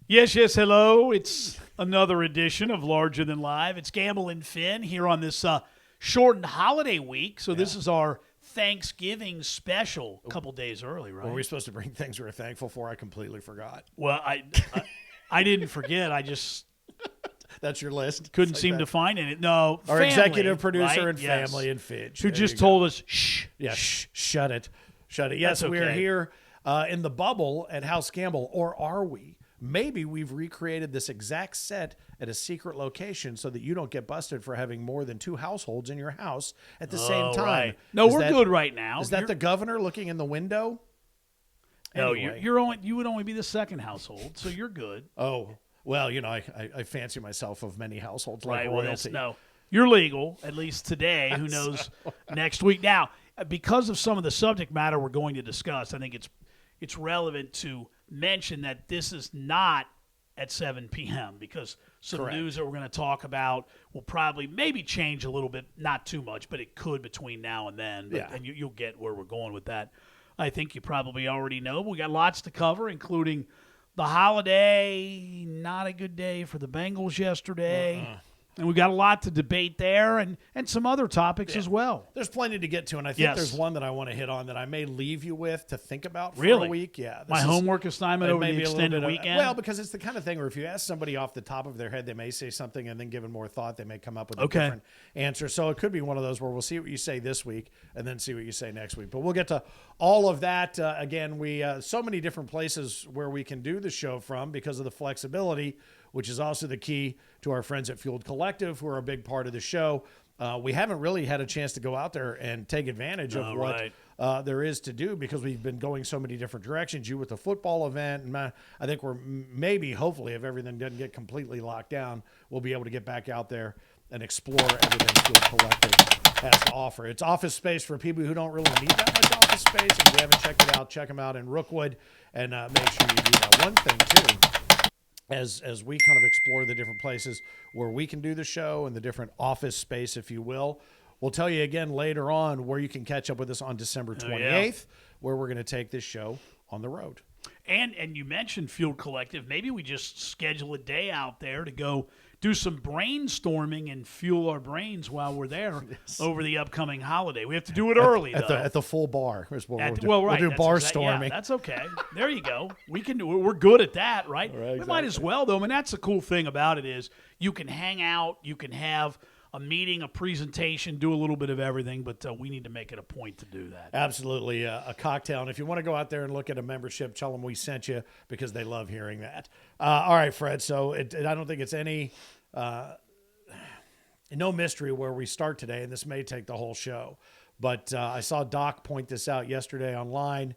Yes, yes, hello. It's another edition of Larger Than Live. It's Gamble and Finn here on this shortened holiday week. So this is our Thanksgiving special, a couple days early, right? Were we supposed to bring things we're thankful for? I completely forgot. Well, I didn't forget. I just That's your list? couldn't seem to find it. No, Our family, executive producer right? and Yes. family and Fidge. Who There just you told us, shh. go. Yeah, shut it. Shut it. Yes, That's we are okay. here in the bubble at House Gamble, or are we? Maybe we've recreated this exact set at a secret location so that you don't get busted for having more than two households in your house at the same time. Right. No, Is we're that- good right now. Is that You're- the governor looking in the window? No, Anyway. you would only be the second household, so you're good. Oh, well, you know, I fancy myself of many households like Right. Well, that's, royalty. no, you're legal at least today. Who knows next week? Now, because of some of the subject matter we're going to discuss, I think it's relevant to mention that this is not at 7 p.m. because some Correct. news that we're going to talk about will probably maybe change a little bit, not too much, but it could between now and then. But, Yeah. and you'll get where we're going with that. I think you probably already know. We got lots to cover, including the holiday. Not a good day for the Bengals yesterday. And we've got a lot to debate there and some other topics as well. There's plenty to get to, and I think Yes. there's one that I want to hit on that I may leave you with to think about for Really? a week. Yeah, this My is- homework assignment it over may the be a little extended bit of- weekend. Well, because it's the kind of thing where if you ask somebody off the top of their head, they may say something, and then given more thought, they may come up with a Okay. different answer. So it could be one of those where we'll see what you say this week, and then see what you say next week. But we'll get to all of that. Again, we so many different places where we can do the show from because of the flexibility, which is also the key to our friends at Fueled Collective, who are a big part of the show. We haven't really had a chance to go out there and take advantage of right. what there is to do because we've been going so many different directions. You with the football event, and I think we're maybe, hopefully, if everything doesn't get completely locked down, we'll be able to get back out there and explore everything Fueled Collective has to offer. It's office space for people who don't really need that much office space. If you haven't checked it out, check them out in Rookwood, and make sure you do that. One thing, too, as we kind of explore the different places where we can do the show and the different office space, if you will, we'll tell you again later on where you can catch up with us on December 28th, where we're going to take this show on the road. And you mentioned Fueled Collective. Maybe we just schedule a day out there to go do some brainstorming and fuel our brains while we're there over the upcoming holiday. We have to do it early, though. At the full bar. Is what At- we'll do that's bar exact- storming. Yeah, that's okay. There you go. We can do. We're good at that, right? Right, We might as exactly. well, though. I mean, that's the cool thing about it is you can hang out, you can have a meeting, a presentation, do a little bit of everything, but we need to make it a point to do that. Absolutely, a cocktail. And if you want to go out there and look at a membership, tell them we sent you because they love hearing that. All right, Fred. So I don't think it's any no mystery where we start today, and this may take the whole show. But I saw Doc point this out yesterday online.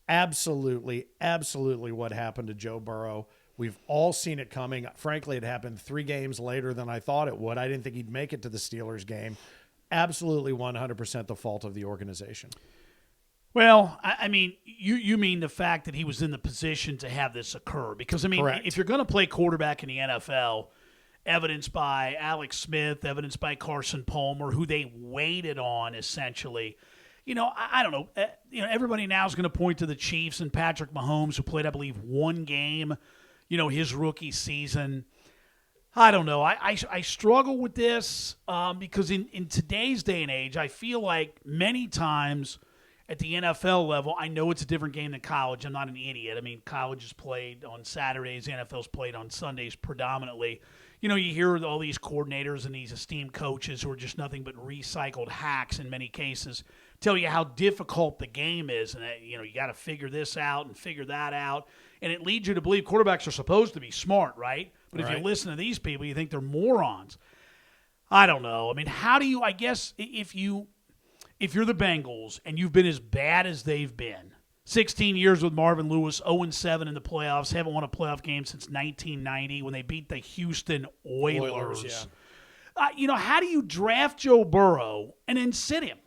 Absolutely what happened to Joe Burrow. We've all seen it coming. Frankly, it happened 3 games later than I thought it would. I didn't think he'd make it to the Steelers game. Absolutely 100% the fault of the organization. Well, I mean, you mean the fact that he was in the position to have this occur. Because, I mean, Correct. if you're going to play quarterback in the NFL, evidenced by Alex Smith, evidenced by Carson Palmer, who they waited on essentially. You know, I don't know. Everybody now is going to point to the Chiefs and Patrick Mahomes, who played, I believe, 1 game, his rookie season. I don't know. I struggle with this because in today's day and age, I feel like many times at the NFL level, I know it's a different game than college. I'm not an idiot. I mean, college is played on Saturdays. The NFL's played on Sundays predominantly. You hear all these coordinators and these esteemed coaches who are just nothing but recycled hacks in many cases tell you how difficult the game is. And, you got to figure this out and figure that out. And it leads you to believe quarterbacks are supposed to be smart, right? But if you Right. listen to these people, you think they're morons. I don't know. I mean, how do you, I guess, if you're the Bengals and you've been as bad as they've been, 16 years with Marvin Lewis, 0-7 in the playoffs, haven't won a playoff game since 1990 when they beat the Houston Oilers. How do you draft Joe Burrow and then sit him?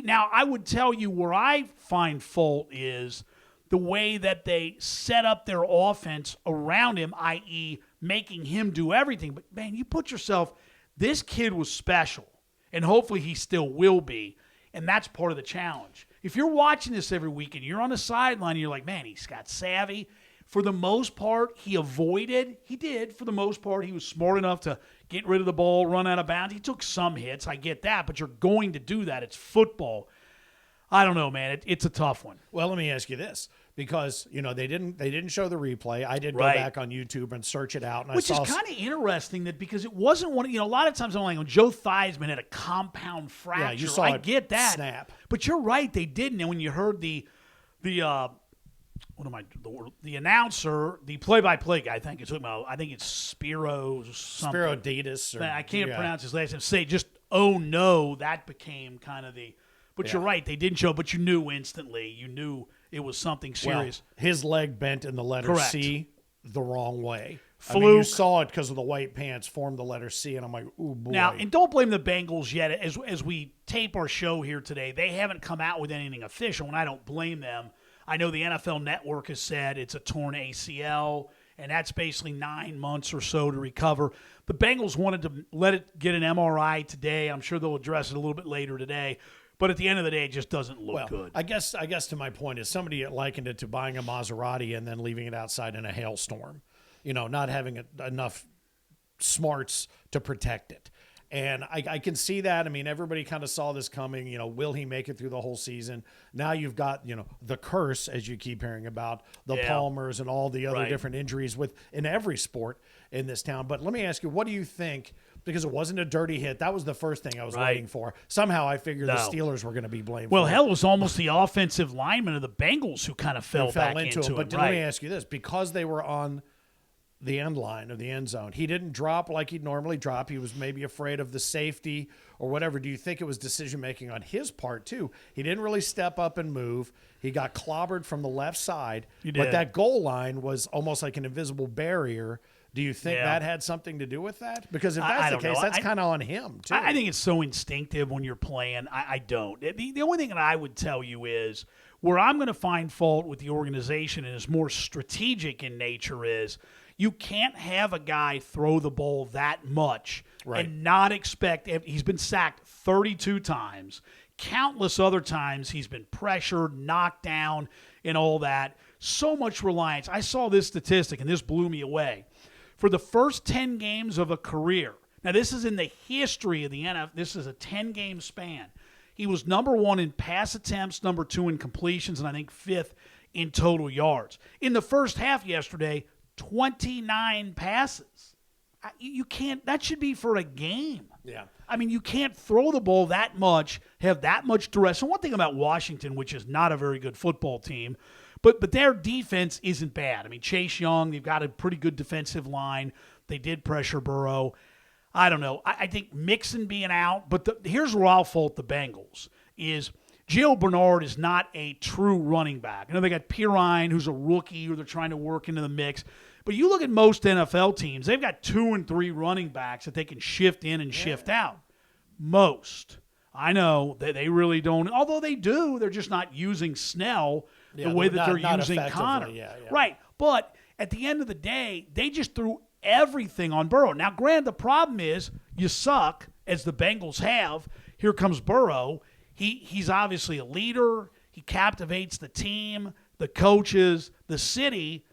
Now, I would tell you where I find fault is the way that they set up their offense around him, i.e. making him do everything. But, man, you put yourself, this kid was special, and hopefully he still will be, and that's part of the challenge. If you're watching this every week and you're on the sideline and you're like, man, he's got savvy, For the most part, he avoided. He did. For the most part, he was smart enough to get rid of the ball, run out of bounds. He took some hits. I get that, but you're going to do that. It's football. I don't know, man. It's a tough one. Well, let me ask you this, because they didn't show the replay. I did go Right. back on YouTube and search it out, and Which I is saw kind of interesting that because it wasn't one. A lot of times I'm like, when Joe Theismann had a compound fracture. you saw I it get that. snap. But you're right, they didn't. And when you heard the announcer, the play-by-play guy, I think it's Spiro something. Spiro Ditas, or I can't pronounce his last name. Say just, oh no, that became kind of the. But you're right, they didn't show, but you knew instantly. You knew it was something serious. Well, his leg bent in the letter Correct. C the wrong way. Fluke. I mean, you saw it because of the white pants formed the letter C, and I'm like, ooh, boy. Now, and don't blame the Bengals yet. As we tape our show here today, they haven't come out with anything official, and I don't blame them. I know the NFL Network has said it's a torn ACL, and that's basically 9 months or so to recover. The Bengals wanted to let it get an MRI today. I'm sure they'll address it a little bit later today. But at the end of the day, it just doesn't look good. I guess to my point is somebody likened it to buying a Maserati and then leaving it outside in a hailstorm. Not having enough smarts to protect it. And I can see that. I mean, everybody kind of saw this coming. Will he make it through the whole season? Now you've got, the curse, as you keep hearing about, the Palmers and all the other different injuries in every sport in this town. But let me ask you, what do you think? Because it wasn't a dirty hit. That was the first thing I was waiting for. Somehow I figured the Steelers were going to be blamed for it. Hell, it was almost the offensive lineman of the Bengals who kind of fell back into it. But let me ask you this. Because they were on the end line of the end zone, he didn't drop like he'd normally drop. He was maybe afraid of the safety or whatever. Do you think it was decision-making on his part, too? He didn't really step up and move. He got clobbered from the left side. But that goal line was almost like an invisible barrier. Do you think that had something to do with that? Because if that's the case, that's kind of on him, too. I think it's so instinctive when you're playing. I don't. The only thing that I would tell you is where I'm going to find fault with the organization and is more strategic in nature is you can't have a guy throw the ball that much and not expect – he's been sacked 32 times. Countless other times he's been pressured, knocked down, and all that. So much reliance. I saw this statistic, and this blew me away. For the first 10 games of a career, now this is in the history of the NFL, this is a 10-game span. He was number 1 in pass attempts, number 2 in completions, and I think 5th in total yards. In the first half yesterday, 29 passes. You can't, that should be for a game. Yeah. I mean, you can't throw the ball that much, have that much duress. And one thing about Washington, which is not a very good football team, but their defense isn't bad. I mean, Chase Young, they've got a pretty good defensive line. They did pressure Burrow. I don't know. I think Mixon being out, but here's where I'll fault the Bengals is Gio Bernard is not a true running back. I know they got Pirine, who's a rookie, who they're trying to work into the mix. But you look at most NFL teams, they've got 2 and 3 running backs that they can shift in and shift out. Most. I know that they really don't. Although they do, they're just not using Snell the way that they're using Connor. Right. But at the end of the day, they just threw everything on Burrow. Now, granted, the problem is you suck, as the Bengals have. Here comes Burrow. He's obviously a leader. He captivates the team, the coaches, the city.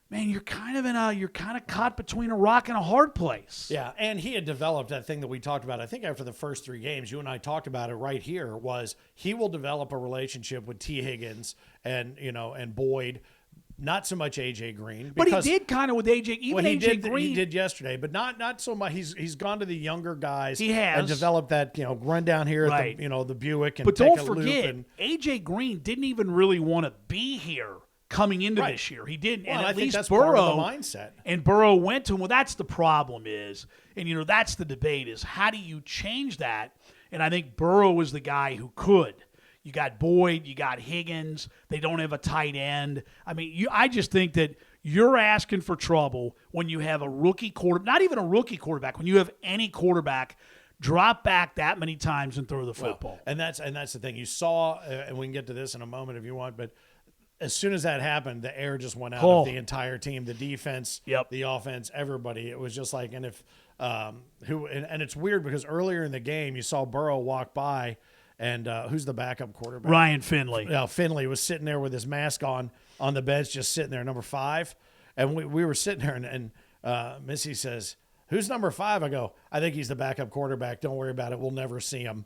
Man, you're kind of caught between a rock and a hard place. Yeah, and he had developed that thing that we talked about. I think after the first 3 games, you and I talked about it right here. Was he will develop a relationship with T. Higgins and Boyd. Not so much AJ Green, but he did kind of with AJ. Even AJ Green, he did yesterday, but not so much. He's gone to the younger guys. He has and developed that run down here at the Buick and but take don't a forget, loop. AJ Green didn't even really want to be here coming into this year. He didn't, well, and at least that's Burrow, part of the mindset. And Burrow went to him. Well, that's the problem is, and that's the debate is how do you change that? And I think Burrow is the guy who could. You got Boyd, you got Higgins. They don't have a tight end. I mean, I just think that you're asking for trouble when you have a rookie quarterback, not even a rookie quarterback, when you have any quarterback drop back that many times and throw the football. Well, and that's the thing. You saw, and we can get to this in a moment if you want, but as soon as that happened, the air just went out of the entire team, the defense, the offense, everybody. It was just like, and if and it's weird because earlier in the game you saw Burrow walk by and who's the backup quarterback? Ryan Finley. Finley was sitting there with his mask on the bench, just sitting there, number 5. And we were sitting there, and Missy says, "Who's number 5?" I go, "I think he's the backup quarterback. Don't worry about it. We'll never see him."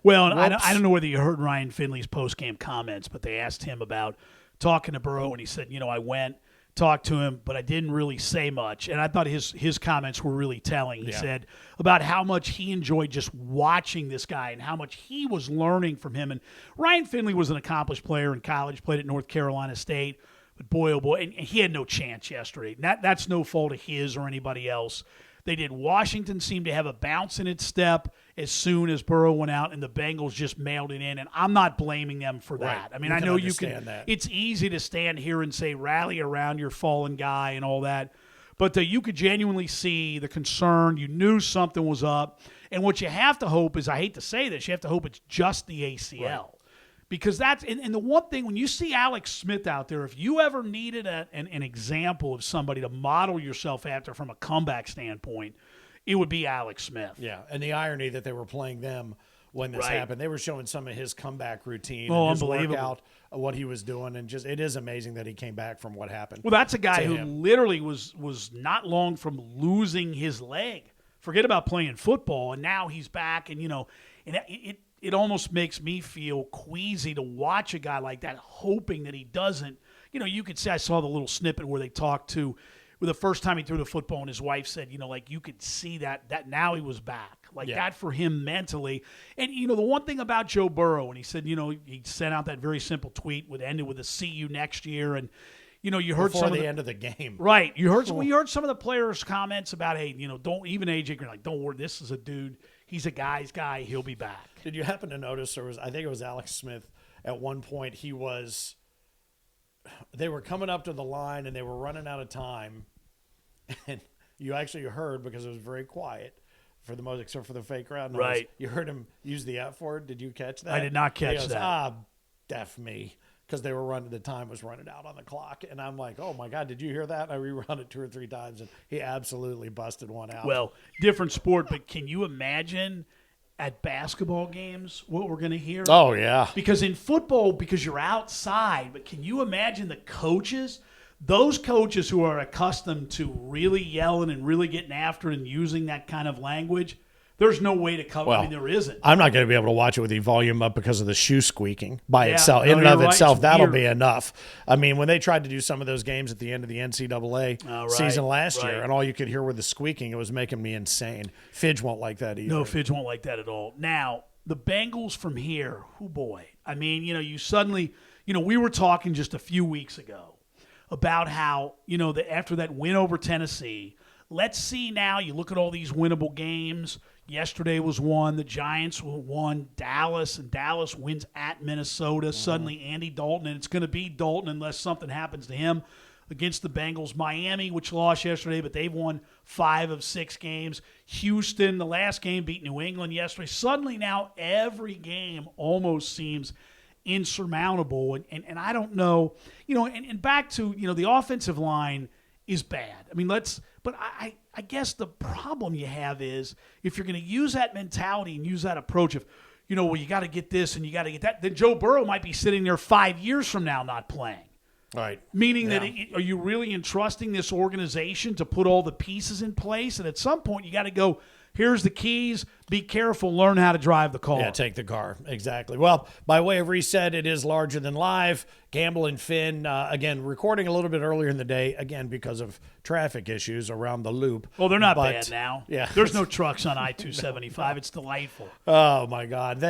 Well, I don't know whether you heard Ryan Finley's post-game comments, but they asked him about talking to Burrow, and he said, I went, talked to him, but I didn't really say much. And I thought his comments were really telling. He said about how much he enjoyed just watching this guy and how much he was learning from him. And Ryan Finley was an accomplished player in college, played at North Carolina State. But boy, oh boy, and he had no chance yesterday. That's no fault of his or anybody else. They did. Washington seemed to have a bounce in its step as soon as Burrow went out, and the Bengals just mailed it in. And I'm not blaming them for that. Right. I mean, I know you can. It's easy to stand here and say rally around your fallen guy and all that, but you could genuinely see the concern. You knew something was up, and what you have to hope is, I hate to say this, you have to hope it's just the ACL. Right. Because that's and the one thing, when you see Alex Smith out there, if you ever needed an example of somebody to model yourself after from a comeback standpoint, it would be Alex Smith. Yeah, and the irony that they were playing them when this happened, they were showing some of his comeback routine, and his workout, what he was doing, and just it is amazing that he came back from what happened. Well, that's a guy who literally was not long from losing his leg. Forget about playing football, and now he's back, and it almost makes me feel queasy to watch a guy like that, hoping that he doesn't. You could say, I saw the little snippet where they talked to, the first time he threw the football, and his wife said, you could see that now he was back. That for him mentally. And, the one thing about Joe Burrow, and he said, he sent out that very simple tweet, ended with a "see you next year." And, you heard before some the of end of the game. Right. You heard some of the players' comments about, hey, don't, even AJ Green, don't worry, this is a dude. He's a guy's guy. He'll be back. Did you happen to notice I think it was Alex Smith at one point, they were coming up to the line and they were running out of time. And you actually heard, because it was very quiet for the most, except for the fake crowd noise. Right. You heard him use the F word. Did you catch that? I did not catch that. Deaf me. Because the time was running out on the clock. And I'm like, oh my God, did you hear that? I rerun it 2 or 3 times, and he absolutely busted one out. Well, different sport, but can you imagine at basketball games what we're going to hear? Oh, yeah. Because in football, because you're outside, but can you imagine the coaches? Those coaches who are accustomed to really yelling and really getting after it and using that kind of language, there's no way to cover. Well, I mean, there isn't. I'm not going to be able to watch it with the volume up because of the shoe squeaking by itself. No, In and of right. itself, It's that'll weird. be enough. I mean, when they tried to do some of those games at the end of the NCAA season last year, and all you could hear were the squeaking, it was making me insane. Fidge won't like that either. No, Fidge won't like that at all. Now, the Bengals from here, oh boy. I mean, you suddenly, we were talking just a few weeks ago about how, after that win over Tennessee, let's see now, you look at all these winnable games. Yesterday was one. The Giants won Dallas, and Dallas wins at Minnesota. Suddenly, Andy Dalton, and it's going to be Dalton unless something happens to him, against the Bengals. Miami, which lost yesterday, but they've won 5 of 6 games. Houston, the last game, beat New England yesterday. Suddenly now every game almost seems insurmountable, and I don't know, and back to, the offensive line is bad. I mean, but I guess the problem you have is if you're going to use that mentality and use that approach of, well, you got to get this and you got to get that, then Joe Burrow might be sitting there 5 years from now not playing. Right. Meaning that, are you really entrusting this organization to put all the pieces in place? And at some point, you got to go, here's the keys, be careful, learn how to drive the car. Yeah, take the car. Exactly. Well, by way of reset, it is Larger Than Live. Gamble and Finn, again, recording a little bit earlier in the day, again, because of traffic issues around the loop. Well, they're not bad now. Yeah. There's no trucks on I-275. It's delightful. Oh, my God.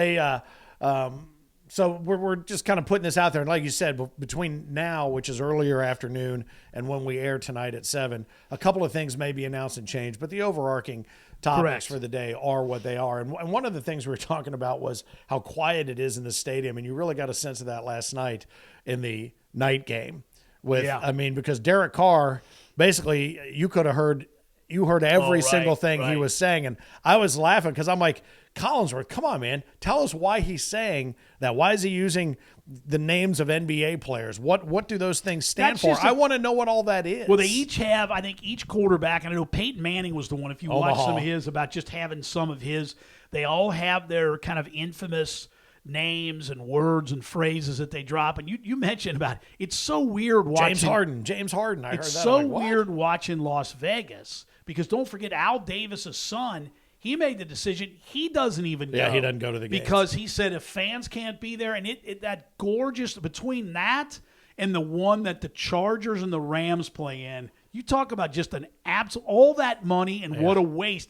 So we're just kind of putting this out there. And like you said, between now, which is earlier afternoon, and when we air tonight at 7, a couple of things may be announced and changed. But the overarching topics for the day are what they are. And one of the things we were talking about was how quiet it is in the stadium. And you really got a sense of that last night in the night game. Because Derek Carr, basically, you could have heard you heard every right, single thing he right. was saying. And I was laughing because I'm like, Collinsworth, come on, man. Tell us why he's saying that. Why is he using the names of NBA players? What do those things stand for? I want to know what all that is. Well, they each have, I think, each quarterback, and I know Peyton Manning was the one, if you watch some of his, about just having some of his, they all have their kind of infamous names and words and phrases that they drop. And you mentioned about it's so weird watching James Harden. I heard that. It's so weird watching Las Vegas because don't forget Al Davis's son. He made the decision. He doesn't even go. Yeah, he doesn't go to the games because he said if fans can't be there, and that gorgeous between that and the one that the Chargers and the Rams play in, you talk about just an absolute all that money and what a waste.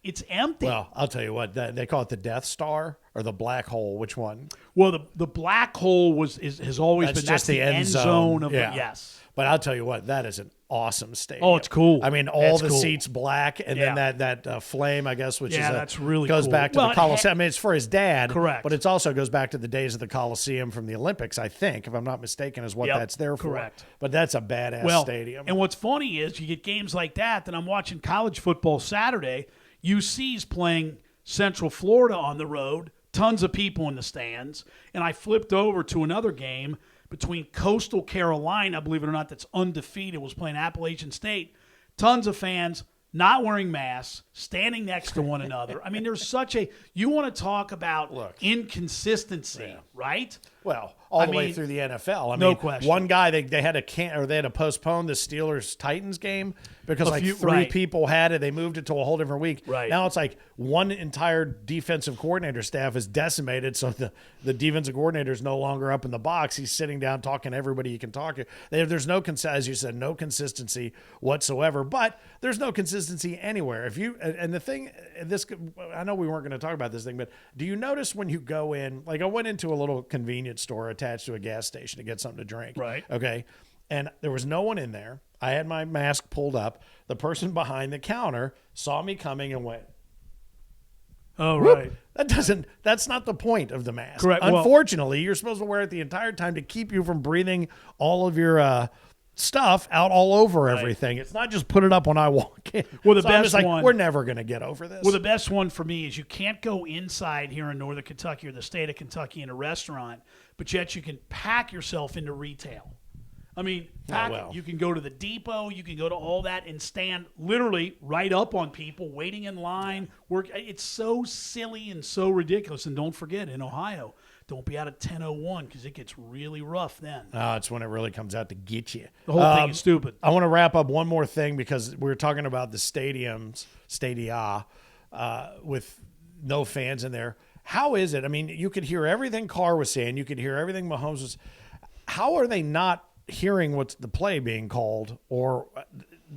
It's empty. Well, I'll tell you what, they call it the Death Star or the Black Hole. Which one? Well, the Black Hole has always been just the end zone of yes. But I'll tell you what, that is an awesome stadium. Oh, it's cool. I mean, all the seats black, and then that flame, I guess, which that's really goes cool. back to the Coliseum. I mean, it's for his dad, correct? But it also goes back to the days of the Coliseum from the Olympics, I think, if I'm not mistaken, is what that's there for. Correct. But that's a badass stadium. And what's funny is you get games like that. Then I'm watching college football Saturday. UC's playing Central Florida on the road. Tons of people in the stands. And I flipped over to another game between Coastal Carolina, believe it or not, that's undefeated, was playing Appalachian State. Tons of fans not wearing masks, standing next to one another. I mean, there's such a – you want to talk about inconsistency, right? Well, all the way through the NFL. I mean, no question. One guy they had to postpone the Steelers-Titans game because three people had it. They moved it to a whole different week. Right. Now it's like one entire defensive coordinator staff is decimated, so the defensive coordinator is no longer up in the box. He's sitting down talking to everybody he can talk to. There's no, as you said, no consistency whatsoever. But there's no consistency anywhere. And the thing, I know we weren't going to talk about this thing, but do you notice when you go in? Like I went into a little convenience store attached to a gas station to get something to drink. Right. Okay. And there was no one in there. I had my mask pulled up. The person behind the counter saw me coming and went, oh, right. That's not the point of the mask. Correct. Unfortunately, you're supposed to wear it the entire time to keep you from breathing all of your stuff out all over everything. It's not just put it up when I walk in. Well, the best one, we're never going to get over this. Well, the best one for me is you can't go inside here in Northern Kentucky or the state of Kentucky in a restaurant, but yet you can pack yourself into retail. I mean, you can go to the depot, you can go to all that and stand literally right up on people waiting in line. It's so silly and so ridiculous. And don't forget, in Ohio, don't be out at 10:01 because it gets really rough then. It's when it really comes out to get you. The whole thing is stupid. I want to wrap up one more thing because we were talking about the stadia, with no fans in there. How is it? I mean, you could hear everything Carr was saying. You could hear everything Mahomes was. How are they not hearing what's the play being called? Or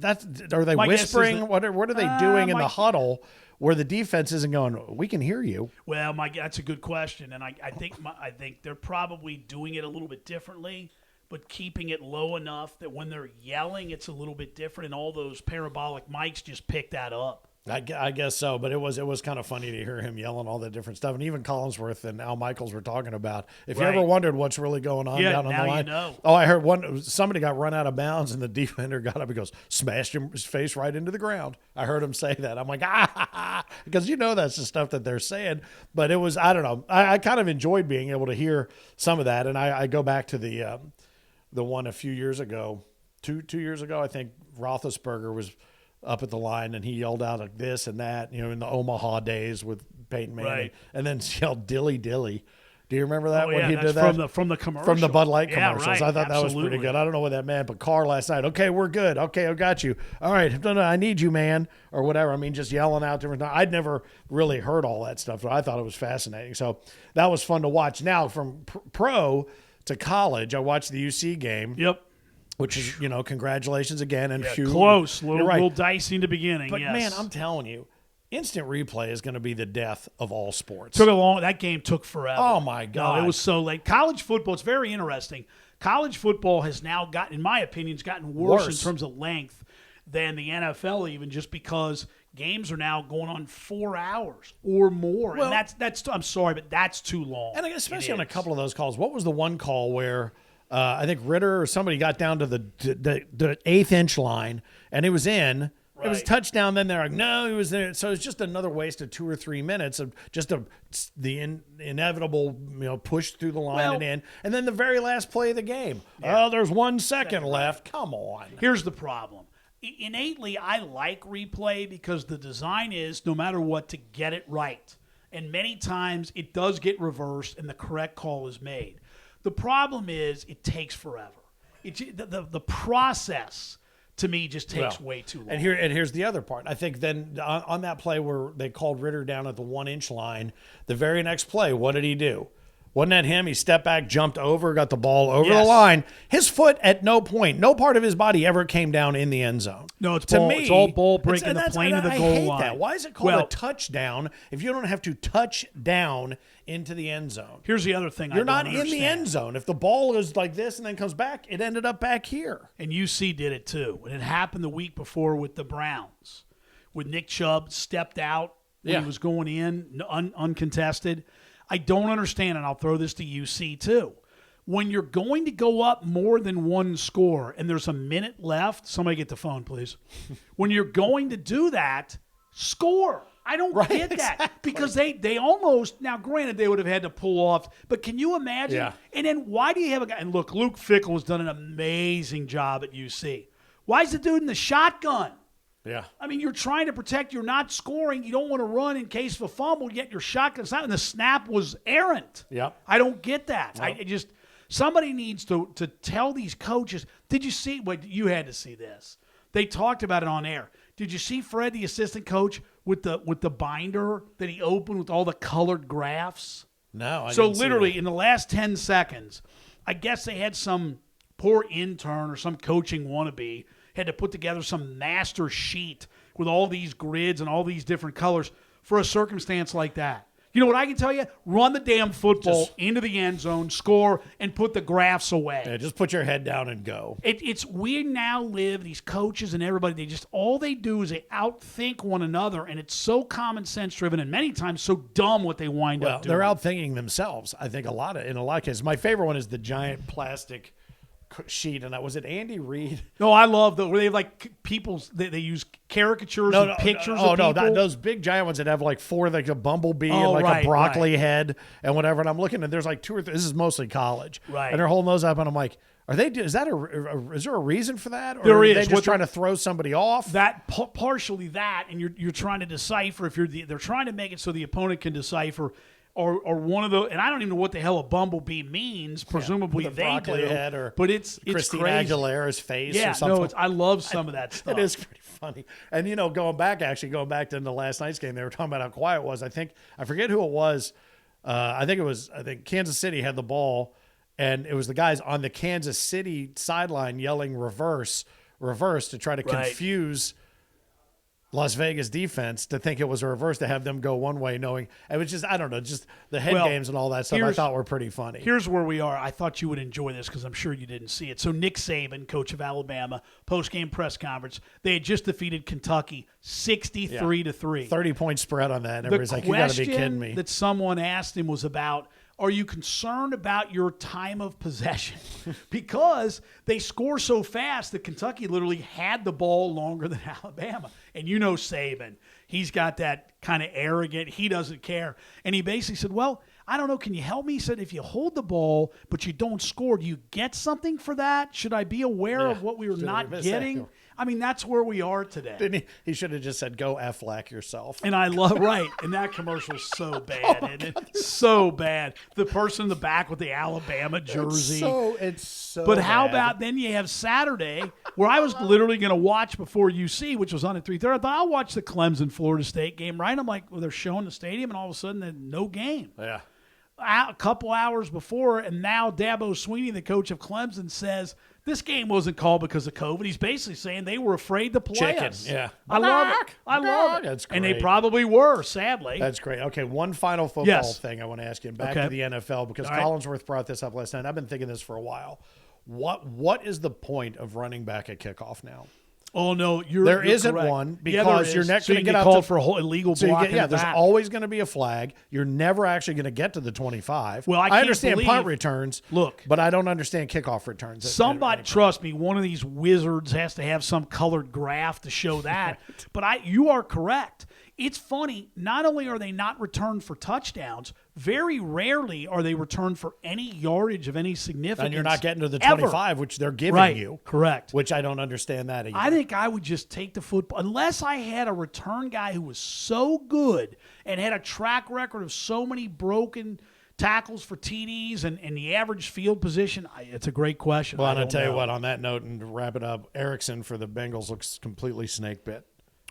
are they whispering? What are they doing in the huddle where the defense isn't going, we can hear you? Well, that's a good question. And I think they're probably doing it a little bit differently, but keeping it low enough that when they're yelling, it's a little bit different. And all those parabolic mics just pick that up. I guess so, but it was kind of funny to hear him yelling all that different stuff. And even Collinsworth and Al Michaels were talking about, if you ever wondered what's really going on down on the line. You know. Oh, I heard somebody got run out of bounds and the defender got up and goes, smashed his face right into the ground. I heard him say that. I'm like, because that's the stuff that they're saying. But it was, I don't know. I kind of enjoyed being able to hear some of that. And I go back to the one a few years ago, two years ago, I think Roethlisberger was up at the line and he yelled out like this and that, in the Omaha days with Peyton Manning, and then yelled dilly dilly. Do you remember that when he did that? From the commercial. From the Bud Light commercials. Right. I thought that was pretty good. I don't know what that meant, but Carr last night, okay, we're good. Okay, I got you. All right, no, I need you, man, or whatever. I mean, just yelling out different. I'd never really heard all that stuff, but I thought it was fascinating. So that was fun to watch. Now, from pro to college, I watched the UC game. Yep. Which is, congratulations again. And close. Little dicey in the beginning. But, man, I'm telling you, instant replay is going to be the death of all sports. That game took forever. Oh, my God. No, it was so late. College football, it's very interesting. College football has now gotten, in my opinion, gotten worse in terms of length than the NFL even, just because games are now going on 4 hours or more. Well, and that's I'm sorry, but that's too long. And especially on a couple of those calls. What was the one call where I think Ritter or somebody got down to the 8th inch line and it was in, It was a touchdown. Then they're like, no, he was there. So it's just another waste of 2 or 3 minutes of just the inevitable, push through the line and in. And then the very last play of the game. Oh, there's 1 second left. Come on. Here's the problem. Innately, I like replay because the design is, no matter what, to get it right. And many times it does get reversed and the correct call is made. The problem is it takes forever. The process, to me, just takes way too long. And here's the other part. I think then on that play where they called Ritter down at the 1-inch line, the very next play, what did he do? Wasn't that him? He stepped back, jumped over, got the ball over the line. His foot at no point, no part of his body ever came down in the end zone. No, it's all ball breaking the plane of the goal line. That. Why is it called a touchdown if you don't have to touch down into the end zone? Here's the other thing You're not in the end zone. If the ball is like this and then comes back, it ended up back here. And UC did it too. And it happened the week before with the Browns, with Nick Chubb stepped out when he was going in, uncontested. I don't understand, and I'll throw this to UC too. When you're going to go up more than one score and there's a minute left, somebody get the phone, please. When you're going to do that, score. I don't get that because they almost, now granted they would have had to pull off, but can you imagine? Yeah. And then why do you have a guy, and look, Luke Fickell has done an amazing job at UC. Why is the dude in the shotgun? Yeah. I mean, you're trying to protect. You're not scoring. You don't want to run in case of a fumble, yet your shotgun's out, and the snap was errant. Yeah. I don't get that. Nope. Somebody needs to tell these coaches. Did you see what you had to see this? They talked about it on air. Did you see Fred, the assistant coach, with the binder that he opened with all the colored graphs? No. So literally in the last 10 seconds, I guess they had some poor intern or some coaching wannabe had to put together some master sheet with all these grids and all these different colors for a circumstance like that. You know what I can tell you? Run the damn football into the end zone, score, and put the graphs away. Yeah, just put your head down and go. We now live, these coaches and everybody, all they do is they outthink one another, and it's so common sense driven and many times so dumb what they wind up doing. They're outthinking themselves, I think, in a lot of cases. My favorite one is the giant plastic sheet, and that was it Andy Reid. No, I love where they have like people's they use caricatures and pictures of people. Those big giant ones that have like 4 like a bumblebee and like a broccoli head and whatever. And I'm looking and there's like 2 or 3. This is mostly college, right? And they're holding those up, and I'm like, is there a reason for that? Or there is. Are they just trying to throw somebody off? That partially that, and you're trying to decipher if they're trying to make it so the opponent can decipher. Or one of the, and I don't even know what the hell a bumblebee means. Presumably they do, head or but it's Christina crazy. Aguilera's face. Yeah, or something. I love some of that stuff. It is pretty funny. And going back to the last night's game, they were talking about how quiet it was. I forget who it was. I think Kansas City had the ball, and it was the guys on the Kansas City sideline yelling reverse to try to confuse Las Vegas defense to think it was a reverse, to have them go one way, knowing it was just, I don't know, just the head games and all that stuff I thought were pretty funny. Here's where we are. I thought you would enjoy this because I'm sure you didn't see it. So Nick Saban, coach of Alabama, post-game press conference, they had just defeated Kentucky 63-3. 30-point spread on that. And everybody's like, you got to be kidding me. The question that someone asked him was about, are you concerned about your time of possession? Because they score so fast that Kentucky literally had the ball longer than Alabama. And you know Saban, he's got that kind of arrogant, he doesn't care. And he basically said, well, I don't know, can you help me? He said, if you hold the ball but you don't score, do you get something for that? Should I be aware of what we were not getting? I mean, that's where we are today. Didn't he should have just said, go Aflac yourself. And I love, and that commercial's so bad, isn't it? So bad. The person in the back with the Alabama jersey. It's so But how bad. about then you have Saturday, where I was literally going to watch before UC, which was on at 3:30. I thought I'll watch the Clemson-Florida State game, right? I'm like, well, they're showing the stadium, and all of a sudden, no game. Yeah. A couple hours before, and now Dabo Swinney, the coach of Clemson, says this game wasn't called because of COVID. He's basically saying they were afraid to play us. Yeah. I love it. I love it. That's great. And they probably were, sadly. That's great. Okay, one final football thing I want to ask you. Back to the NFL, because Collinsworth brought this up last night. I've been thinking this for a while. What is the point of running back at kickoff now? Oh no, There you're isn't correct. one Yeah, because there you're is. not So going you to get get out called to, for a whole illegal so you block. get, yeah, in the there's back. always going to be a flag. You're never actually going to get to the 25. Well, I can't understand believe- punt returns. Look. but I don't understand kickoff returns. Somebody, trust me, one of these wizards has to have some colored graph to show that. But you are correct. It's funny. Not only are they not returned for touchdowns, very rarely are they returned for any yardage of any significance. And you're not getting to the ever. 25, which they're giving Right. you. Correct. Which I don't understand that either. I think I would just take the football unless I had a return guy who was so good and had a track record of so many broken tackles for TDs and the average field position. It's a great question. Well, I and I'll don't tell you know. what, on that note, and to wrap it up, Erickson for the Bengals looks completely snake bit.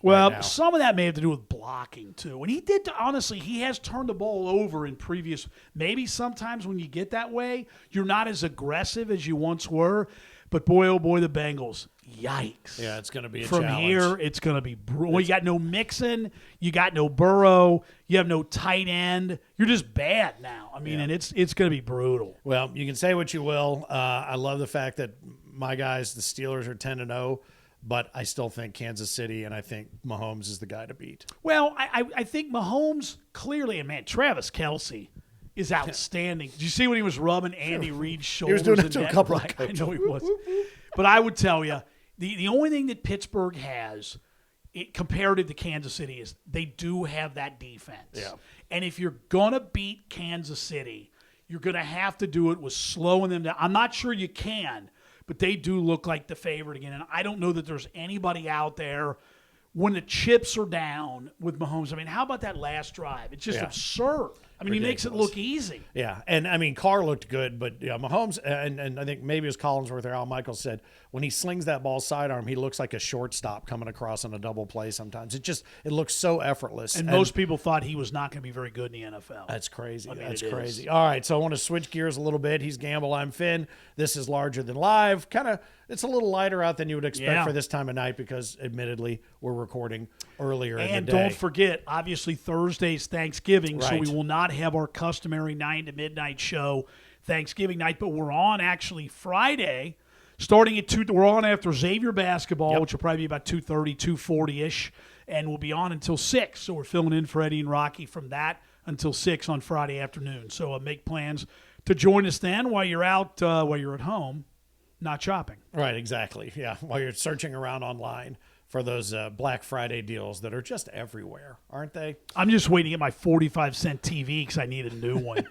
Well, right now. some of that may have to do with blocking too. And he did, honestly, he has turned the ball over in previous. Maybe sometimes when you get that way, you're not as aggressive as you once were. But boy, oh boy, the Bengals. Yikes. Yeah, it's going to be a From challenge. here, it's going to be brutal. Well, you got no Mixon. You got no Burrow. You have no tight end. You're just bad now. I mean, and it's going to be brutal. Well, you can say what you will. I love the fact that my guys, the Steelers, are 10-0. But I still think Kansas City, and I think Mahomes is the guy to beat. Well, I think Mahomes clearly, and man, Travis Kelce is outstanding. Did you see when he was rubbing Andy Reid's shoulders? He was doing it in to a that? couple of Right, I coaches. know he was. But I would tell you, the only thing that Pittsburgh has, comparative to Kansas City, is they do have that defense. Yeah. And if you're going to beat Kansas City, you're going to have to do it with slowing them down. I'm not sure you can, but they do look like the favorite again. And I don't know that there's anybody out there when the chips are down with Mahomes. I mean, how about that last drive? It's just absurd. I mean, he makes it look easy. Yeah, and I mean, Carr looked good, but yeah, Mahomes, and I think maybe it was Collinsworth or Al Michaels said, when he slings that ball sidearm, he looks like a shortstop coming across on a double play sometimes. It looks so effortless. And most people thought he was not going to be very good in the NFL. That's crazy. I mean, That's it crazy. is. All right, so I want to switch gears a little bit. He's Gamble, I'm Finn. This is Larger Than Live. It's a little lighter out than you would expect for this time of night because, admittedly, we're recording earlier in the And day. don't forget, obviously, Thursday's Thanksgiving, so Right. we will not have our customary 9 to midnight show Thanksgiving night, but we're on actually Friday, starting at 2. We're on after Xavier basketball, which will probably be about 2:30, 2:40-ish, and we'll be on until 6. So we're filling in for Eddie and Rocky from that until 6 on Friday afternoon. So make plans to join us then while you're out, while you're at home, not shopping. Right, exactly. Yeah, while you're searching around online for those Black Friday deals that are just everywhere, aren't they? I'm just waiting to get my 45-cent TV because I need a new one.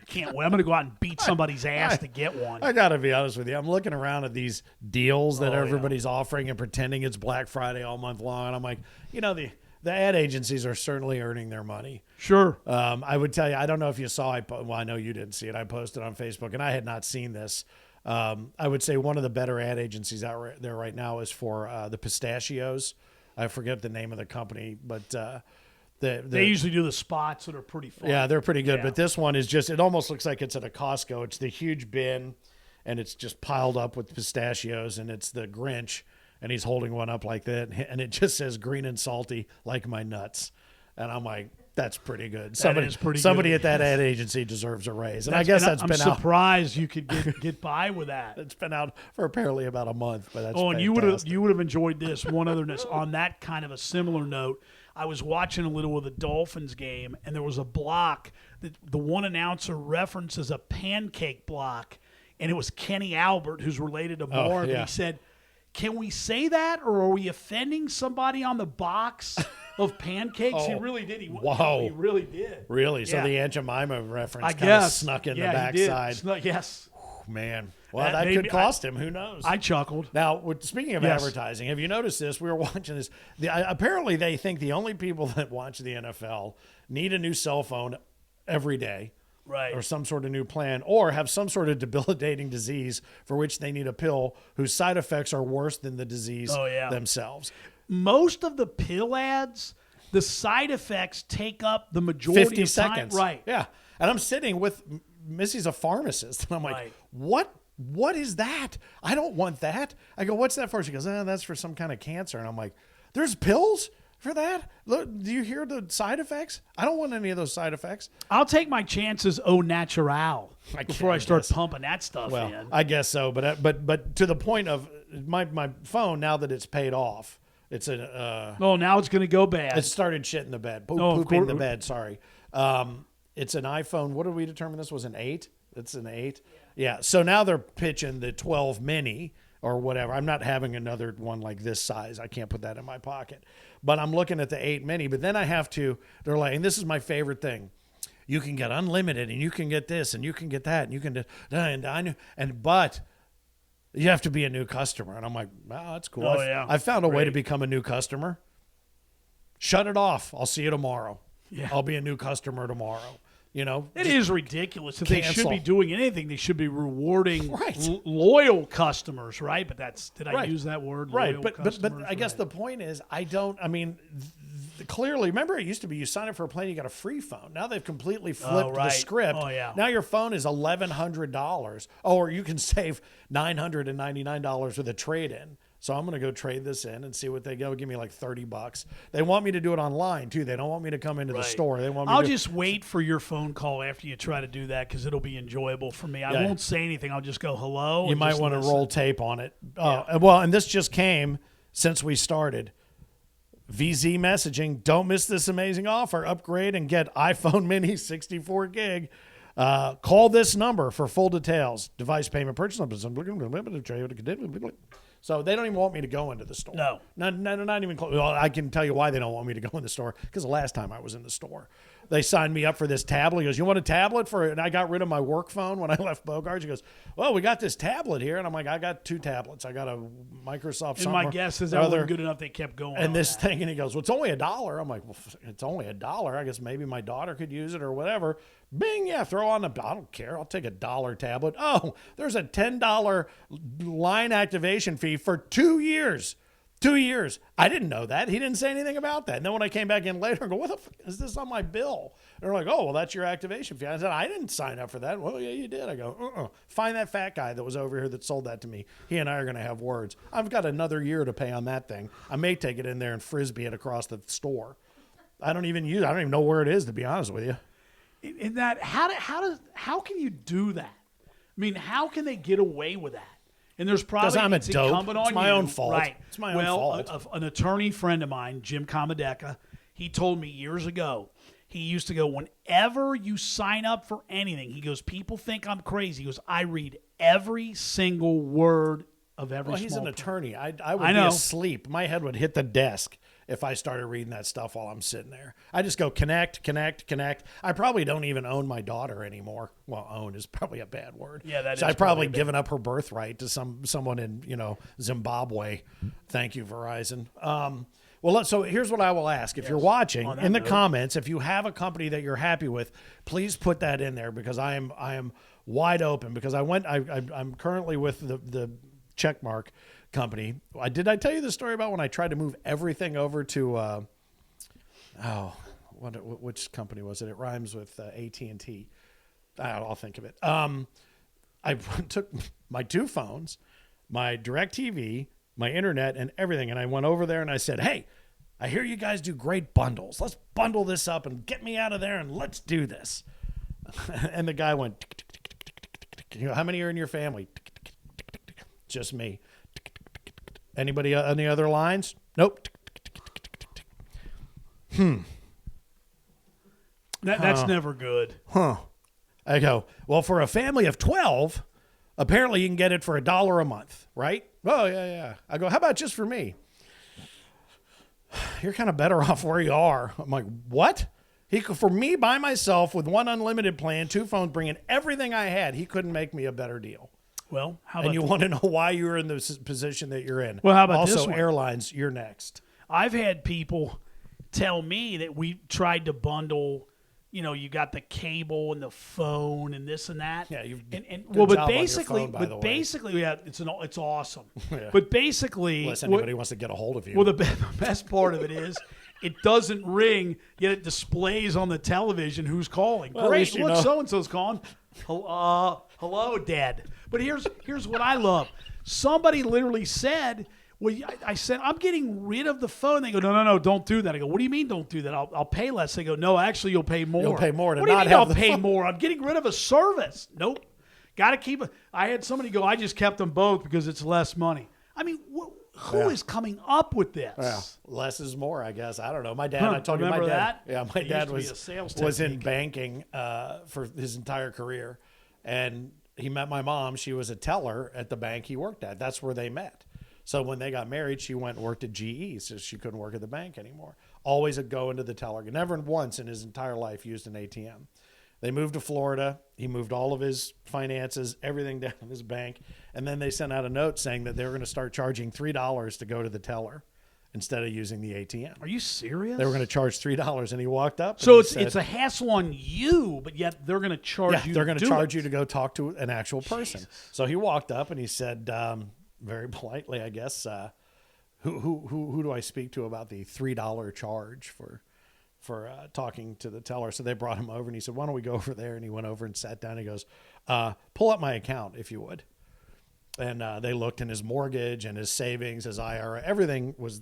Can't wait. I'm going to go out and beat somebody's ass to get one. I got to be honest with you. I'm looking around at these deals that everybody's offering and pretending it's Black Friday all month long. And I'm like, the ad agencies are certainly earning their money. Sure. I would tell you, I don't know if you saw, I know you didn't see it. I posted on Facebook, and I had not seen this. I would say one of the better ad agencies out there right now is for the pistachios. I forget the name of the company, but they usually do the spots that are pretty fun. yeah, they're pretty good. Yeah. But this one is just, it almost looks like it's at a Costco. It's the huge bin, and it's just piled up with pistachios, and it's the Grinch, and he's holding one up like that, and it just says green and salty like my nuts. And I'm like, that's pretty good. Somebody at that ad agency deserves a raise. And I guess I'm been out. surprised you could get by with that. It's been out for apparently about a month, but that's Oh, and fantastic. you would have enjoyed this. One otherness on that kind of a similar note. I was watching a little of the Dolphins game, and there was a block that the one announcer references a pancake block, and it was Kenny Albert, who's related to Marv. yeah. And he said, "Can we say that, or are we offending somebody on the box of pancakes?" He really did. Wow. He really did. Really? So Yeah. the Aunt Jemima reference I kind of guess snuck in the he did. backside. Yes. Man. Well, That that made could me- cost him. Who knows? I chuckled. Now, speaking of Yes. advertising, have you noticed this? We were watching this. Apparently, they think the only people that watch the NFL need a new cell phone every day, Right. or some sort of new plan, or have some sort of debilitating disease for which they need a pill whose side effects are worse than the disease themselves. Most of the pill ads, the side effects take up the majority 50 of seconds. time. Right. Yeah. And I'm sitting with Missy's a pharmacist, and I'm like, Right. What is that? I don't want that. I go, what's that for? She goes, that's for some kind of cancer. And I'm like, there's pills for that? Look, do you hear the side effects? I don't want any of those side effects. I'll take my chances au natural before I start pumping that stuff Well, in. I guess so, but to the point of my phone, now that it's paid off, it's a Oh, now it's going to go bad. it started shit in the bed, of pooping in course. the bed. Sorry. It's an iPhone. What did we determine this was an 8? It's an 8. Yeah. So now they're pitching the 12 mini or whatever. I'm not having another one like this size. I can't put that in my pocket. But I'm looking at the 8 mini. But then I have to. They're like, and this is my favorite thing. You can get unlimited, and you can get this, and you can get that, and you can do, but you have to be a new customer. And I'm like, wow, that's cool. Oh, yeah. I found a way to Great. become a new customer. Shut it off. I'll see you tomorrow. Yeah. I'll be a new customer tomorrow. You know, It is ridiculous. If they should cancel. be doing anything, they should be rewarding Right. loyal customers, right? But did I Right. use that word? right. Loyal But customers, I guess right. the point is, clearly, remember it used to be you sign up for a plan, you got a free phone. Now they've completely flipped the right. script. Oh, yeah. Now your phone is $1,100, or you can save $999 with a trade-in. So I'm going to go trade this in and see what they go. Give me like $30. They want me to do it online too. They don't want me to come into the Right. store. They want me I'll to just wait for your phone call after you try to do that because it'll be enjoyable for me. I Yeah. won't say anything. I'll just go hello. You and might just want to listen. roll tape on it. Well, and this just came since we started. VZ messaging. Don't miss this amazing offer. Upgrade and get iPhone mini 64 gig. Call this number for full details. Device payment purchase number. So they don't even want me to go into the store. No. Not even close. Well, I can tell you why they don't want me to go in the store, because the last time I was in the store, they signed me up for this tablet. He goes, you want a tablet for it? And I got rid of my work phone when I left Bogart's. He goes, well, we got this tablet here. And I'm like, I got 2 tablets. I got a Microsoft And my guess is that wasn't good enough. They kept going. and on this that. thing, and he goes, well, it's only $1. I'm like, well, it's only $1. I guess maybe my daughter could use it or whatever. Bing, yeah, throw on I don't care. I'll take a $1 tablet. Oh, there's a $10 line activation fee for 2 years. 2 years. I didn't know that. He didn't say anything about that. And then when I came back in later, I go, what the fuck is this on my bill? And they're like, oh, well, that's your activation fee. I said, I didn't sign up for that. Well, yeah, you did. I go, find that fat guy that was over here that sold that to me. He and I are going to have words. I've got another year to pay on that thing. I may take it in there and frisbee it across the store. I don't even know where it is, to be honest with you. In that, how can you do that? I mean, how can they get away with that? And there's probably 'Cause I'm a it's dope. incumbent on It's my you, own fault. right? It's my own fault. An attorney friend of mine, Jim Comadecca, he told me years ago. He used to go, whenever you sign up for anything, he goes, people think I'm crazy. He goes, I read every single word of every. Well, he's small an print." attorney. I would I be know. asleep. My head would hit the desk if I started reading that stuff while I'm sitting there. I just go connect. I probably don't even own my daughter anymore. Well, own is probably a bad word. Yeah, that so is I've probably probably bad. given up her birthright to someone in Zimbabwe. Thank you, Verizon. So here's what I will ask. If you're watching, On that in the note. comments, if you have a company that you're happy with, please put that in there, because I am wide open, because I'm currently with the Checkmark company. Did I tell you the story about when I tried to move everything over to which company was it? It rhymes with AT&T. I'll think of it. I took my 2 phones, my DirecTV, my internet, and everything, and I went over there and I said, hey, I hear you guys do great bundles. Let's bundle this up and get me out of there, and let's do this. And the guy went, tick, tick, tick, tick, tick, tick, tick. How many are in your family? Tick, tick, tick, tick, tick, tick. Just me. Tick, tick, tick, tick, tick. Anybody any other lines? Nope. Tick, tick, tick, tick, tick, tick, tick. That's never good. I go, well, for a family of 12, apparently you can get it for $1 a month, right? Oh, yeah. I go, how about just for me? You're kind of better off where you are. I'm like, what? For me, by myself, with one unlimited plan, 2 phones, bringing everything I had, he couldn't make me a better deal. Well, how And about you want to know why you're in the position that you're in. Well, how about also, this one? airlines, you're next. I've had people tell me that we tried to bundle, you got the cable and the phone and this and that. Yeah, you've and good well, but job on your basically, phone, by the way. yeah, it's awesome. Yeah. But basically, Unless anybody wants to get a hold of you. well, the best part of it is it doesn't ring, yet it displays on the television who's calling. Well, at Great, least you look, know. so and so's calling. Hello, Dad. But here's what I love. Somebody literally said, well, I said, I'm getting rid of the phone. They go, no, don't do that. I go, what do you mean don't do that? I'll pay less. They go, no, actually, you'll pay more. You'll pay more to what do you not mean have I'll the pay phone? more? I'm getting rid of a service. Nope. Got to keep it. I had somebody go, I just kept them both because it's less money. I mean, who is coming up with this? Yeah, less is more, I guess. I don't know. My dad, I told you, Remember my dad. that? Yeah, my It dad used to be a sales was in technique. banking for his entire career, and he met my mom. She was a teller at the bank he worked at. That's where they met. So when they got married, she went and worked at GE, so she couldn't work at the bank anymore. Always would go into the teller. Never once in his entire life used an ATM. They moved to Florida. He moved all of his finances, everything down in his bank. And then they sent out a note saying that they were going to start charging $3 to go to the teller instead of using the ATM. Are you serious? They were going to charge $3, and he walked up. So and it's a hassle on you, but yet they're going to charge you. They're going to to charge it. you to go talk to an actual person. Jesus. So he walked up and he said, very politely, I guess, who do I speak to about the $3 charge for talking to the teller? So they brought him over, and he said, why don't we go over there? And he went over and sat down. He goes, pull up my account if you would. And they looked in his mortgage and his savings, his IRA, everything was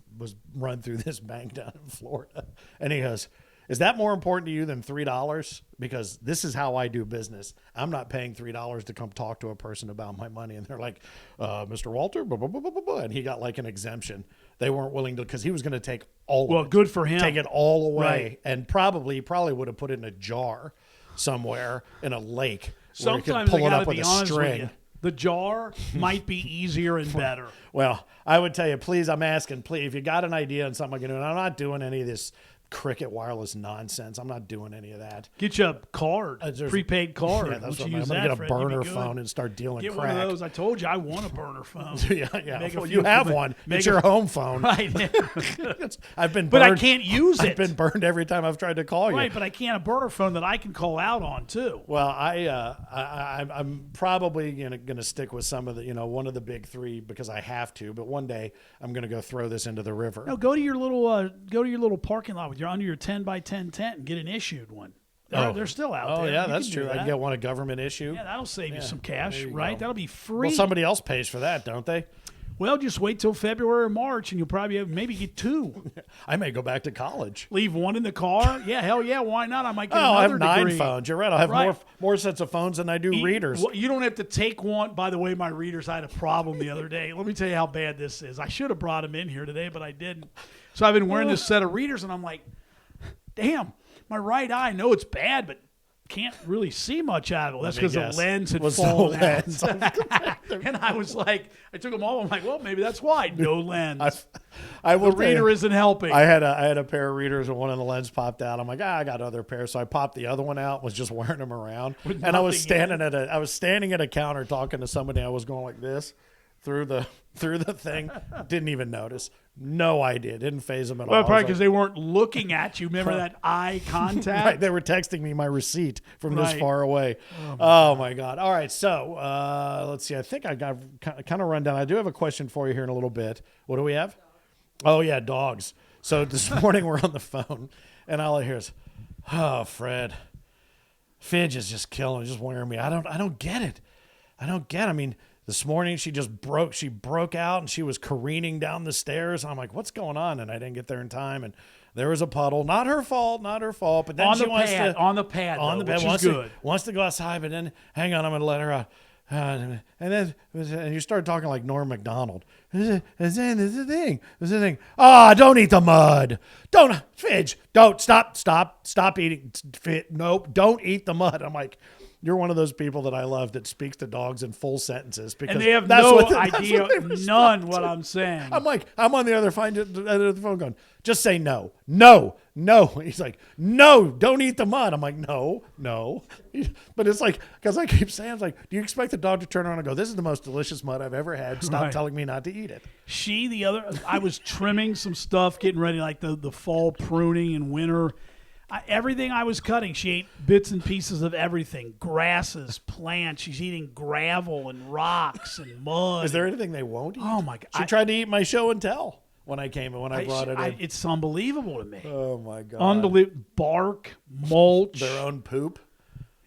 run through this bank down in Florida. And he goes, is that more important to you than $3? Because this is how I do business. I'm not paying $3 to come talk to a person about my money. And they're like, Mr. Walter, blah, blah, blah, blah, blah, blah. And he got like an exemption. They weren't willing to, because he was going to take all of it. Well, good for him. Take it all away. Right. And probably would have put it in a jar somewhere in a lake. Where he could Sometimes I pull it got up to with be a honest with string. you. The jar might be easier and better. Well, I would tell you, please, I'm asking, please, if you got an idea on something I can do, and I'm not doing any of this Cricket wireless nonsense. I'm not doing any of that. Get you a card, prepaid card. Yeah, that's Once what you I'm use going to that, get a Fred, you'd be burner good. phone and start dealing Get crack. one of those. I told you I want a burner phone. yeah. Make a Well, few- you have one. It's your home phone. Right. I've been burned. But I can't use it. I've been burned every time I've tried to call you. Right, but I can't a burner phone that I can call out on too. Well, I'm probably going to stick with some of the, one of the big three because I have to. But one day I'm going to go throw this into the river. No, go to your little parking lot with your under your 10 by 10 tent and get an issued one. They're still out there. Oh, yeah, You that's can do true. I that. can get one a government issue. Yeah, that'll save you some there cash, you right? go. That'll be free. Well, somebody else pays for that, don't they? Well, just wait till February or March, and you'll probably maybe get two. I may go back to college. Leave one in the car. Yeah, hell yeah, why not? I might get I another have 9 degree. phones. You're right. I'll have Right. more sets of phones than I do readers. Well, you don't have to take one. By the way, my readers, I had a problem the other day. Let me tell you how bad this is. I should have brought them in here today, but I didn't. So I've been wearing this set of readers, and I'm like, damn, my right eye, I know it's bad, but can't really see much out of it. That's because the lens had fallen out. And I was like, I took them all. I'm like, well, maybe that's why. No lens. I will The reader isn't helping. I had a pair of readers and one of the lens popped out. I'm like, I got other pairs. So I popped the other one out, was just wearing them around. With And I was nothing standing at a counter talking to somebody. I was going like this through the thing. Didn't even notice. No idea. Didn't phase them at all. Well, I was probably like, because they weren't looking at you. Remember that eye contact? Right, they were texting me my receipt from this Right. far away. Oh my God. All right. So let's see. I think I got kind of run down. I do have a question for you here in a little bit. What do we have? Oh yeah, dogs. So this morning we're on the phone and all I hear is, oh, Fred, Fidge is just killing, just wearing me. I don't get it. I mean, this morning she broke out and she was careening down the stairs. I'm like, what's going on? And I didn't get there in time. And there was a puddle. Not her fault. But then on she the wants pad, to on the pad, which is good. Wants to go outside, but then hang on, I'm gonna let her out. And you start talking like Norm Macdonald. This is the thing. Don't eat the mud. Don't, Fidge. Don't stop eating. Nope. Don't eat the mud. I'm like, you're one of those people that I love that speaks to dogs in full sentences because And they have that's no what idea, none what I'm saying. I'm like, I'm on the other phone going, just say no. No. He's like, no, don't eat the mud. I'm like, no. But it's like, because I keep saying, it's like, do you expect the dog to turn around and go, this is the most delicious mud I've ever had. Stop Right. telling me not to eat it. I was trimming some stuff, getting ready, like the fall pruning and winter. Everything I was cutting, she ate bits and pieces of everything. Grasses, plants. She's eating gravel and rocks and mud. Is there anything they won't eat? Oh, my God. She tried to eat my show and tell when I brought it in. It's unbelievable to me. Oh, my God. Unbelievable. Bark, mulch. Their own poop.